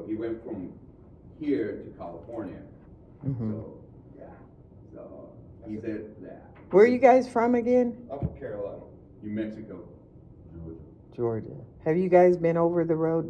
he went from here to California. Mm-hmm. So yeah, so he said that. Where are you guys from again? I'm from Carolina. New Mexico. Georgia. Have you guys been over the road?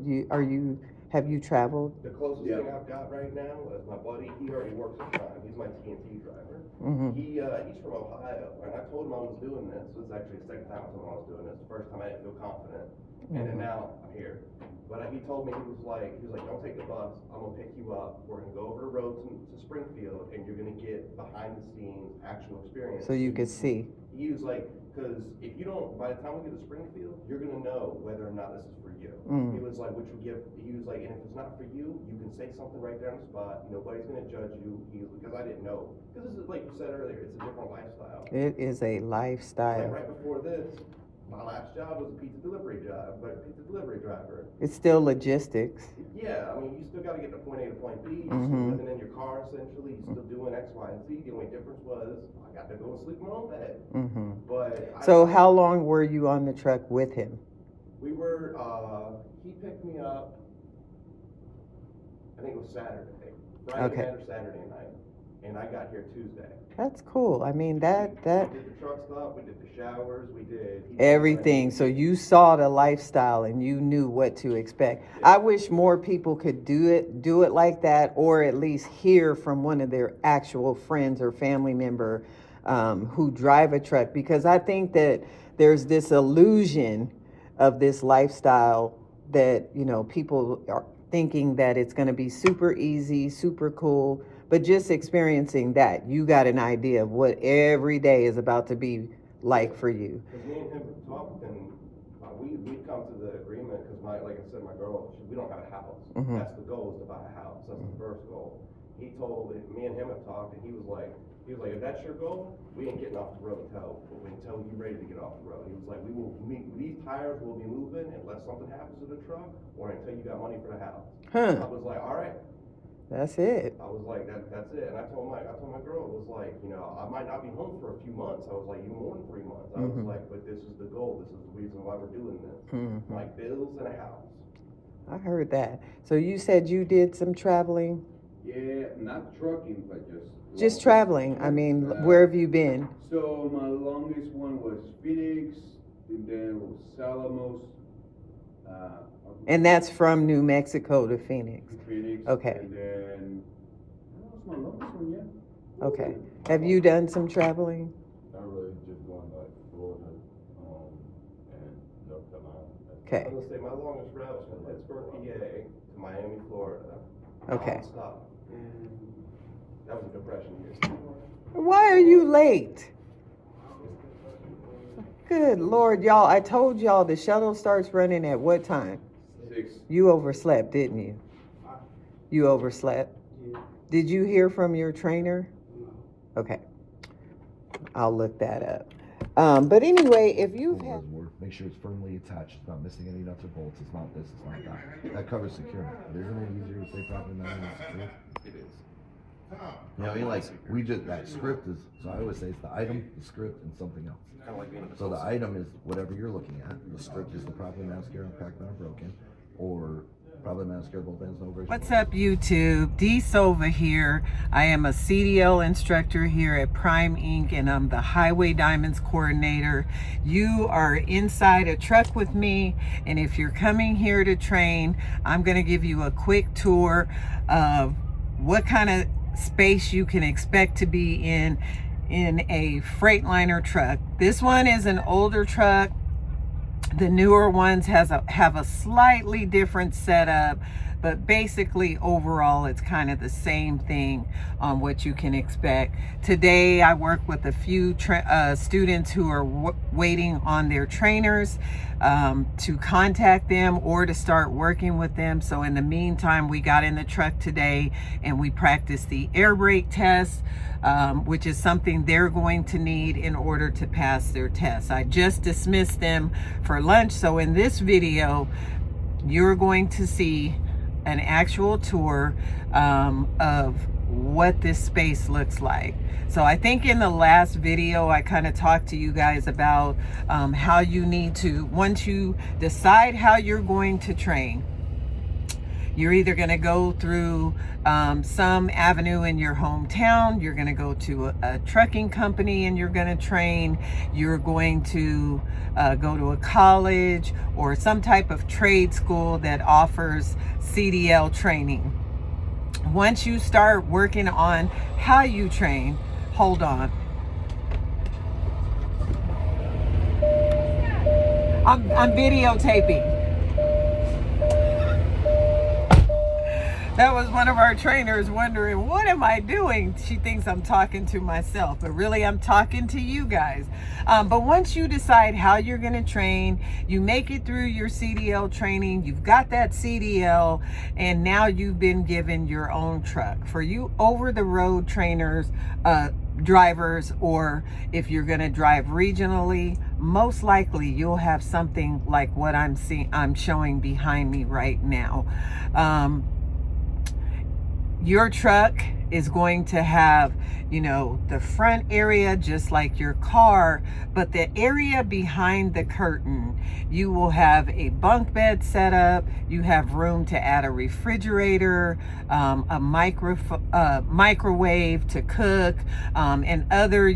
Have you traveled? The closest thing I've got right now is my buddy. He already works at time. He's my TNT driver. Mm-hmm. He's from Ohio, and I told him I was doing this. This is actually the second time I told him I was doing this. The first time I didn't feel confident, and then now I'm here. But he told me, he was like, don't take the bus. I'm gonna pick you up. We're gonna go over the road to Springfield, and you're gonna get behind the scenes actual experience. So you could see. He was like, because if you don't, by the time we get to Springfield, you're gonna know whether or not this is for you. He was like, he was like, and if it's not for you, you can say something right there on the spot. Nobody's gonna judge you. Because I didn't know. Because this is, like you said earlier, it's a different lifestyle. It is a lifestyle. Like right before this, my last job was a pizza delivery driver. It's still logistics. Yeah, I mean, you still got to get to point A to point B. You're Mm-hmm. still living in your car, essentially. You're still doing X, Y, and Z. The only difference was I got to go and sleep in my own bed. Mm-hmm. But So how long were you on the truck with him? we were, he picked me up, I think it was Saturday. Friday Okay. night or Saturday night. And I got here Tuesday. That's cool. I mean, that We did the truck stop, we did the showers, we did everything. So you saw the lifestyle and you knew what to expect. I wish more people could do it like that, or at least hear from one of their actual friends or family member who drive a truck, because I think that there's this illusion of this lifestyle that, people are thinking that it's going to be super easy, super cool. But just experiencing that, you got an idea of what every day is about to be like for you. Because me and him talked, and we've come to the agreement, because like I said, my girl, we don't have a house. Mm-hmm. That's the goal, is to buy a house. That's the first goal. Me and him have talked, and he was like, if that's your goal, we ain't getting off the road until you're ready to get off the road. He was like, these tires will be moving unless something happens to the truck, or until you got money for the house. Huh. I was like, all right. That's it. I was like, that's it. And I told my girl, it was like, I might not be home for a few months. I was like, you more than 3 months. I was like, but this is the goal. This is the reason why we're doing this. Mm-hmm. Like bills and a house. I heard that. So you said you did some traveling? Yeah, not trucking, but Just traveling. I mean, where have you been? So my longest one was Phoenix, and then was Salamos. And that's from New Mexico to Phoenix. Phoenix. Okay. And then that was my longest one, yeah. Okay. Have you done some traveling? Not really, just going like Florida and North Carolina. Okay. I was gonna say my longest route was from Pittsburgh, PA to Miami, Florida. Okay. Stop. That was a depression year. Why are you late? Good Lord, y'all. I told y'all the shuttle starts running at what time? 6. You overslept, didn't you? You overslept? Yeah. Did you hear from your trainer? No. Okay. I'll look that up. But anyway, if you've had... Make sure it's firmly attached. It's not missing any nuts or bolts. It's not this. It's not that. That covers securement. But isn't it easier to say properly than secure? It is. You know, I mean, like, we just, that script is, so I always say it's the item, the script, and something else. Kind of like being So the item is whatever you're looking at. The script is the properly mascara, cracked, not broken, or probably mascara, both ends, no version. What's up, YouTube? Dee Sova here. I am a CDL instructor here at Prime Inc. and I'm the Highway Diamonds coordinator. You are inside a truck with me, and if you're coming here to train, I'm going to give you a quick tour of what kind of space you can expect to be in a Freightliner truck. This one is an older truck. The newer ones have a slightly different setup, but basically overall it's kind of the same thing on what you can expect. Today I work with a few students who are waiting on their trainers to contact them or to start working with them. So in the meantime, we got in the truck today and we practiced the air brake test, which is something they're going to need in order to pass their test. I just dismissed them for lunch, so in this video you're going to see an actual tour of what this space looks like. So I think in the last video I kind of talked to you guys about how you need to, once you decide how you're going to train, You're either going to go through some avenue in your hometown, you're going to go to a trucking company and you're going to train, you're going to go to a college or some type of trade school that offers CDL training. Once you start working on how you train, hold on. I'm videotaping. That was one of our trainers wondering, what am I doing? She thinks I'm talking to myself, but really I'm talking to you guys. But once you decide how you're going to train, you make it through your CDL training, you've got that CDL, and now you've been given your own truck. For you over-the-road trainers, drivers, or if you're going to drive regionally, most likely you'll have something like what I'm showing behind me right now. Your truck is going to have, you know, the front area just like your car, but the area behind the curtain, you will have a bunk bed set up, you have room to add a refrigerator, a microwave to cook, and other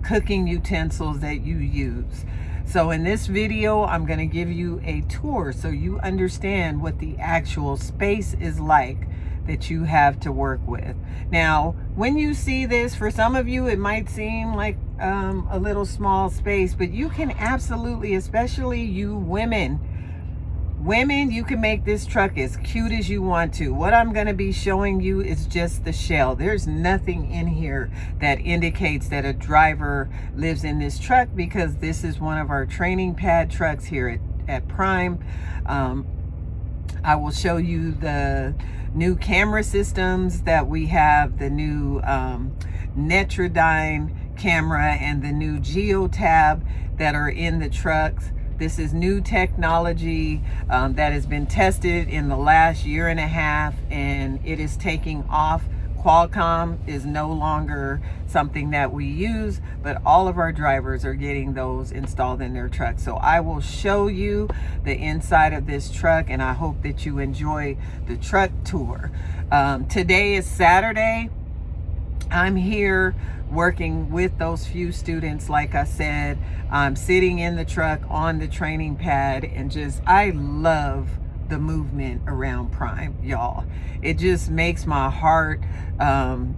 cooking utensils that you use. So in this video, I'm going to give you a tour so you understand what the actual space is like that you have to work with. Now, when you see this, for some of you, it might seem like a little small space, but you can absolutely, especially you women, you can make this truck as cute as you want to. What I'm going to be showing you is just the shell. There's nothing in here that indicates that a driver lives in this truck, because this is one of our training pad trucks here at Prime. I will show you the new camera systems that we have, the new Netrodyne camera and the new GeoTab that are in the trucks. This is new technology that has been tested in the last year and a half, and it is taking off. Qualcomm is no longer something that we use, but all of our drivers are getting those installed in their trucks. So I will show you the inside of this truck, and I hope that you enjoy the truck tour. Today is Saturday. I'm here working with those few students. Like I said, I'm sitting in the truck on the training pad, and I love the movement around Prime, y'all. It just makes my heart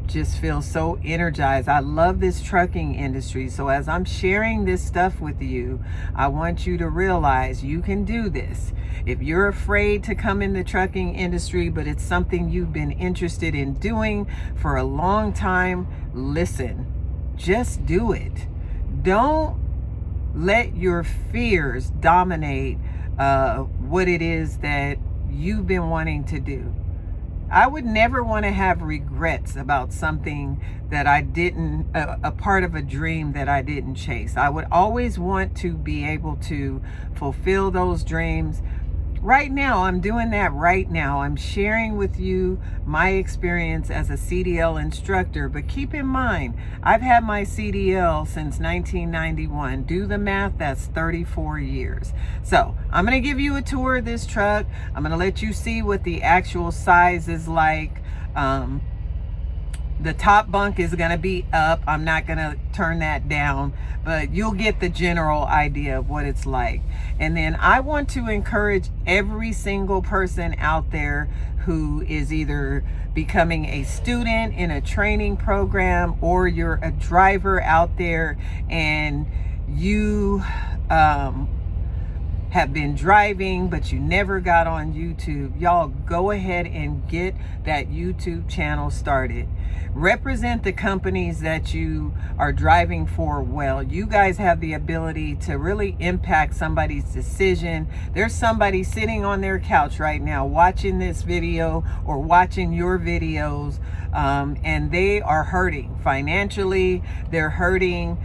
just feel so energized. I love this trucking industry. So as I'm sharing this stuff with you, I want you to realize you can do this. If you're afraid to come in the trucking industry, but it's something you've been interested in doing for a long time, listen, just do it. Don't let your fears dominate what it is that you've been wanting to do. I would never want to have regrets about something that I didn't, a part of a dream that I didn't chase. I would always want to be able to fulfill those dreams. Right now, I'm doing that right now. I'm sharing with you my experience as a CDL instructor, but keep in mind, I've had my CDL since 1991. Do the math, that's 34 years. So I'm gonna give you a tour of this truck. I'm gonna let you see what the actual size is like. The top bunk is going to be up. I'm not going to turn that down, but you'll get the general idea of what it's like. And then I want to encourage every single person out there who is either becoming a student in a training program, or you're a driver out there and you have been driving but you never got on YouTube. Y'all, go ahead and get that YouTube channel started. Represent the companies that you are driving for well. You guys have the ability to really impact somebody's decision. There's somebody sitting on their couch right now watching this video or watching your videos, and they are hurting financially. They're hurting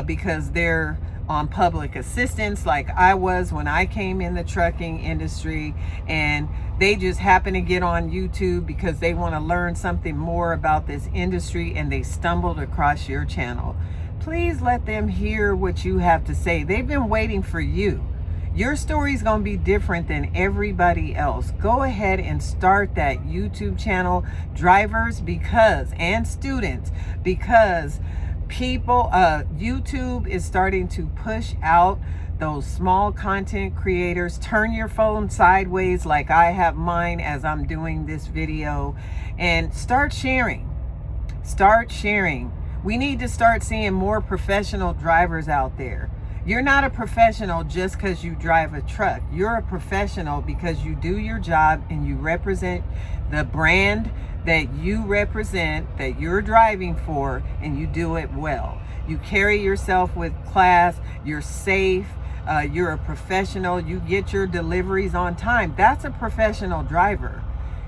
because they're on public assistance, like I was when I came in the trucking industry, and they just happen to get on YouTube because they want to learn something more about this industry, and they stumbled across your channel. Please let them hear what you have to say. They've been waiting for you. Your story is going to be different than everybody else. Go ahead and start that YouTube channel, drivers, and students, because YouTube is starting to push out those small content creators. Turn your phone sideways like I have mine as I'm doing this video, and start sharing. Start sharing. We need to start seeing more professional drivers out there. You're not a professional just because you drive a truck. You're a professional because you do your job and you represent the brand that you represent, that you're driving for, and you do it well. You carry yourself with class, you're safe, you're a professional, you get your deliveries on time. That's a professional driver.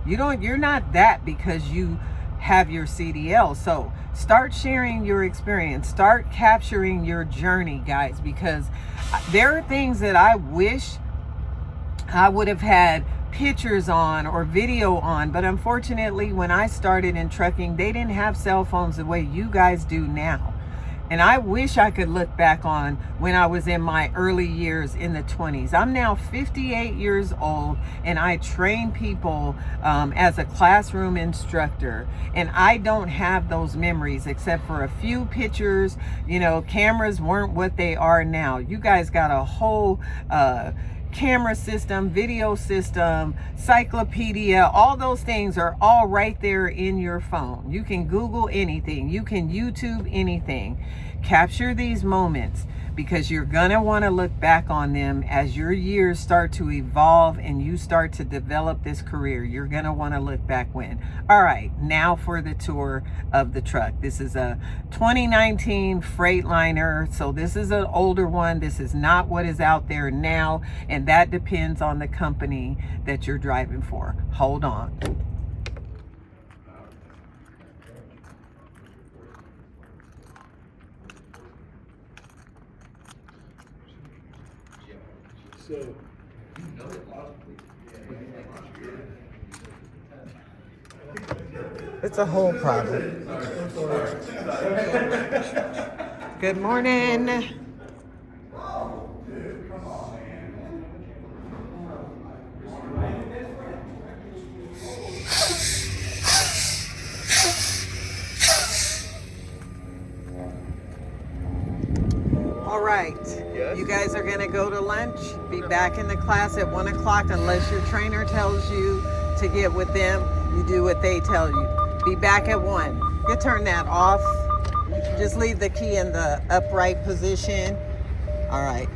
You're not that because you have your CDL. So start sharing your experience, start capturing your journey, guys, because there are things that I wish I would have had pictures on or video on, but unfortunately when I started in trucking, they didn't have cell phones the way you guys do now. And I wish I could look back on when I was in my early years in the 20s. I'm now 58 years old, and I train people as a classroom instructor. And I don't have those memories except for a few pictures. You know, cameras weren't what they are now. You guys got a whole camera system, video system, cyclopedia, all those things are all right there in your phone. You can Google anything, you can YouTube anything. Capture these moments, because you're gonna want to look back on them as your years start to evolve and you start to develop this career. You're gonna want to look back when. All right, now for the tour of the truck. This is a 2019 Freightliner, so this is an older one. This is not what is out there now, and that depends on the company that you're driving for. Hold on. So, It's a whole problem. Good morning. All right, you guys are gonna go to lunch, be back in the class at 1 o'clock unless your trainer tells you to get with them. You do what they tell you. Be back at 1. You turn that off. Just leave the key in the upright position. All right,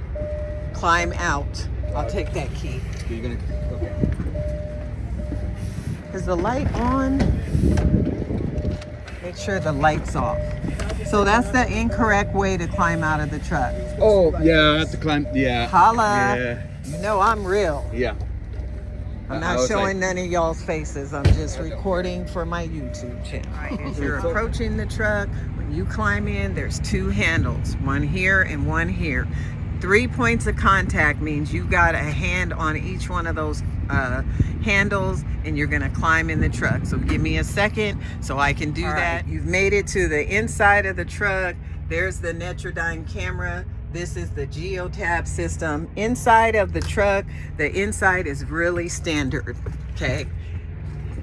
climb out. I'll take that key. You're gonna, okay. Is the light on? Make sure the light's off. So that's the incorrect way to climb out of the truck. oh yeah, I have to climb. Yeah. Holla. Yeah. You know I'm real. Yeah. I'm I not was showing like- none of y'all's faces. I'm just recording for my YouTube channel. Right, as you're approaching the truck, when you climb in, there's 2 handles, one here and one here. 3 points of contact means you got a hand on each one of those handles, and you're gonna climb in the truck. So give me a second so I can do that. You've made it to the inside of the truck. There's the Netrodyne camera. This is the geotab system. Inside of the truck, the inside is really standard, okay?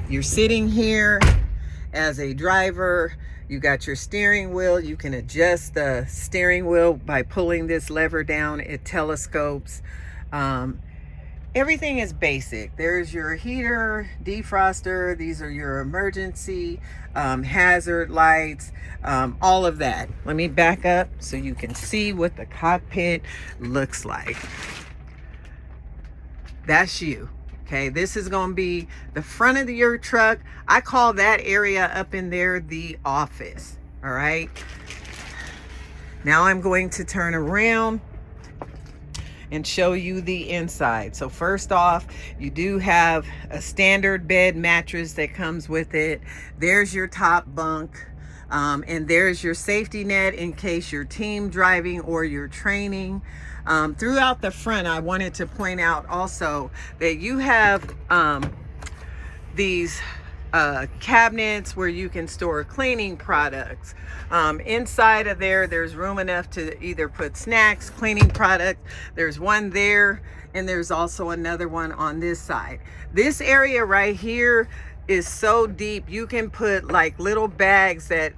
You're sitting here as a driver. You got your steering wheel. You can adjust the steering wheel by pulling this lever down. It telescopes. Everything is basic. There's your heater, defroster. These are your emergency hazard lights, all of that. Let me back up so you can see what the cockpit looks like. That's you. Okay, this is going to be the front of your truck. I call that area up in there the office. All right. Now I'm going to turn around and show you the inside. So first off, you do have a standard bed mattress that comes with it. There's your top bunk. And there's your safety net in case you're team driving or you're training. Throughout the front, I wanted to point out also that you have these cabinets where you can store cleaning products. Inside of there, there's room enough to either put snacks, cleaning products. There's one there, and there's also another one on this side. This area right here is so deep. You can put like little bags that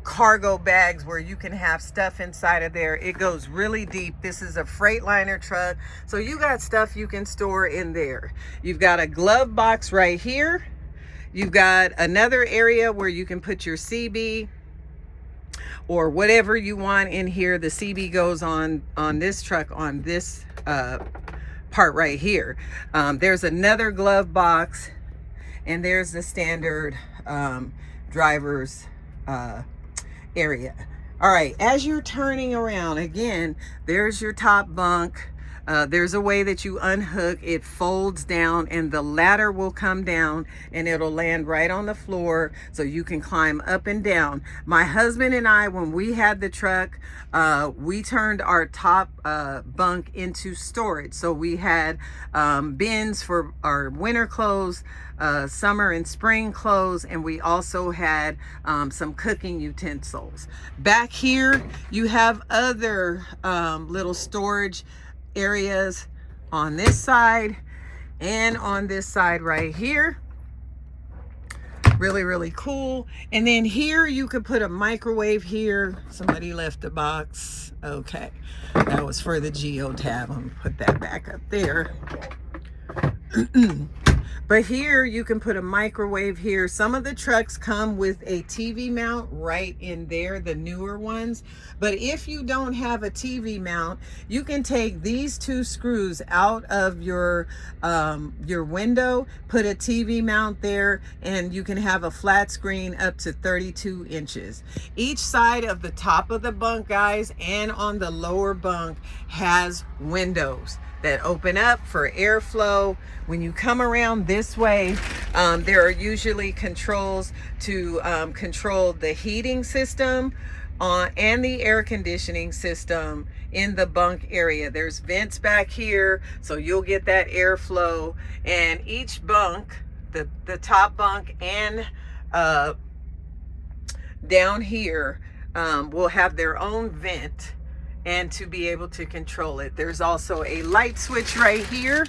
cargo bags where you can have stuff inside of there. It goes really deep. This is a Freightliner truck, so you got stuff you can store in there. You've got a glove box right here. You've got another area where you can put your CB or whatever you want in here. The CB goes on this truck on this part right here. There's another glove box, and there's the standard driver's area. All right, as you're turning around, again, there's your top bunk. There's a way that you unhook. It folds down, and the ladder will come down, and it'll land right on the floor so you can climb up and down. My husband and I, when we had the truck, we turned our top bunk into storage. So we had bins for our winter clothes, summer and spring clothes, and we also had some cooking utensils. Back here, you have other little storage areas on this side and on this side right here. Really, really cool. And then here you could put a microwave here. Somebody left a box. Okay, that was for the Geo tab. I'm gonna put that back up there. But here you can put a microwave here. Some of the trucks come with a TV mount right in there, the newer ones. But if you don't have a TV mount, you can take these two screws out of your window, put a TV mount there, and you can have a flat screen up to 32 inches. Each side of the top of the bunk, guys, and on the lower bunk has windows that open up for airflow. When you come around this way, there are usually controls to control the heating system and the air conditioning system in the bunk area. There's vents back here, so you'll get that airflow. And each bunk, the top bunk and down here, will have their own vent, and to be able to control it. There's also a light switch right here.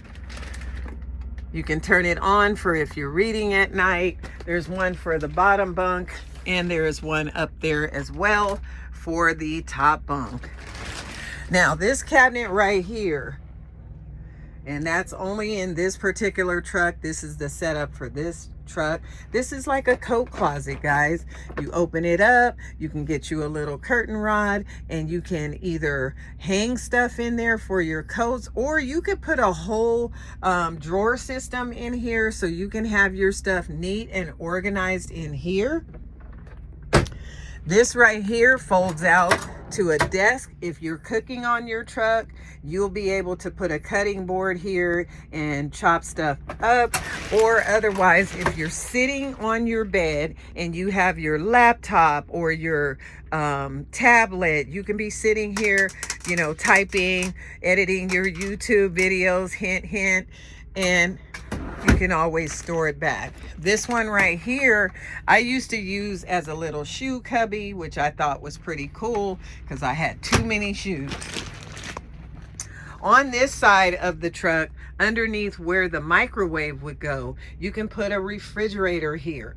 You can turn it on for if you're reading at night. There's one for the bottom bunk, and there's one up there as well for the top bunk. Now this cabinet right here, and that's only in this particular truck. This is the setup for this truck. This is like a coat closet, guys. You open it up, you can get you a little curtain rod, and you can either hang stuff in there for your coats, or you could put a whole drawer system in here so you can have your stuff neat and organized in here. This right here folds out to a desk. If you're cooking on your truck, you'll be able to put a cutting board here and chop stuff up. Or otherwise, if you're sitting on your bed and you have your laptop or your tablet, you can be sitting here, you know, typing, editing your YouTube videos, hint, hint, and you can always store it back. This one right here, I used to use as a little shoe cubby, which I thought was pretty cool because I had too many shoes. On this side of the truck, underneath where the microwave would go, you can put a refrigerator here.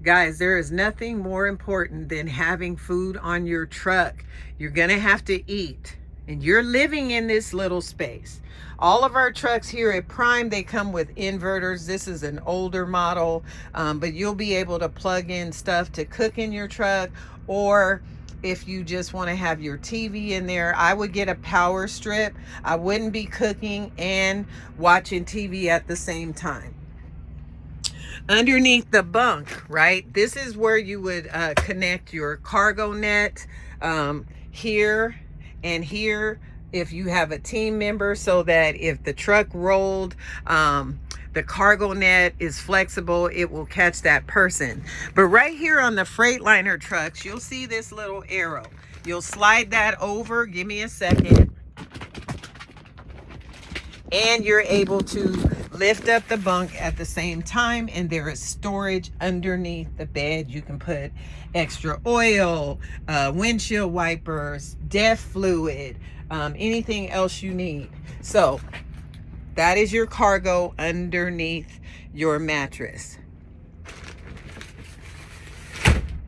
Guys, there is nothing more important than having food on your truck. You're gonna have to eat, and you're living in this little space. All of our trucks here at Prime, they come with inverters. This is an older model, but you'll be able to plug in stuff to cook in your truck, or if you just want to have your TV in there, I would get a power strip. I wouldn't be cooking and watching TV at the same time. Underneath the bunk, right, this is where you would connect your cargo net here and here, if you have a team member, so that if the truck rolled, the cargo net is flexible, it will catch that person. But right here on the Freightliner trucks, you'll see this little arrow. You'll slide that over, give me a second, and you're able to lift up the bunk at the same time, and there is storage underneath the bed. You can put extra oil, windshield wipers, DEF fluid, anything else you need. So that is your cargo underneath your mattress.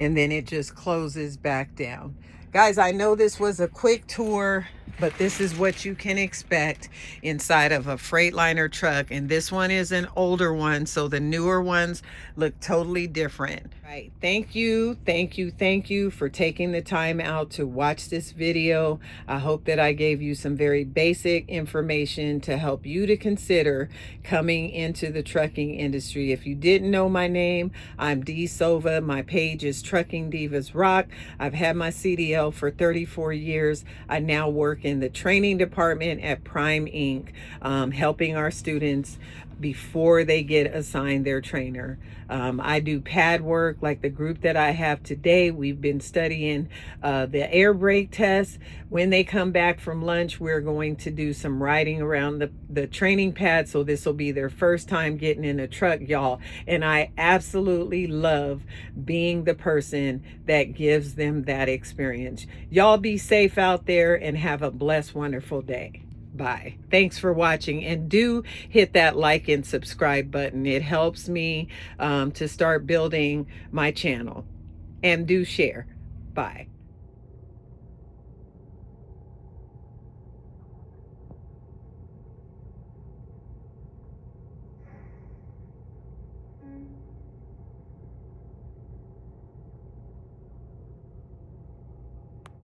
And then it just closes back down. Guys, I know this was a quick tour, but this is what you can expect inside of a Freightliner truck. And this one is an older one, so the newer ones look totally different. Right. Thank you for taking the time out to watch this video. I hope that I gave you some very basic information to help you to consider coming into the trucking industry. If you didn't know my name, I'm Dee Sova. My page is Trucking Divas Rock. I've had my CDL for 34 years. I now work in the training department at Prime Inc., helping our students before they get assigned their trainer. I do pad work like the group that I have today. We've been studying the air brake test. When they come back from lunch, we're going to do some riding around the training pad. So this will be their first time getting in a truck, y'all. And I absolutely love being the person that gives them that experience. Y'all be safe out there and have a blessed, wonderful day. Bye. Thanks for watching, and do hit that like and subscribe button. It helps me to start building my channel, and do share. Bye.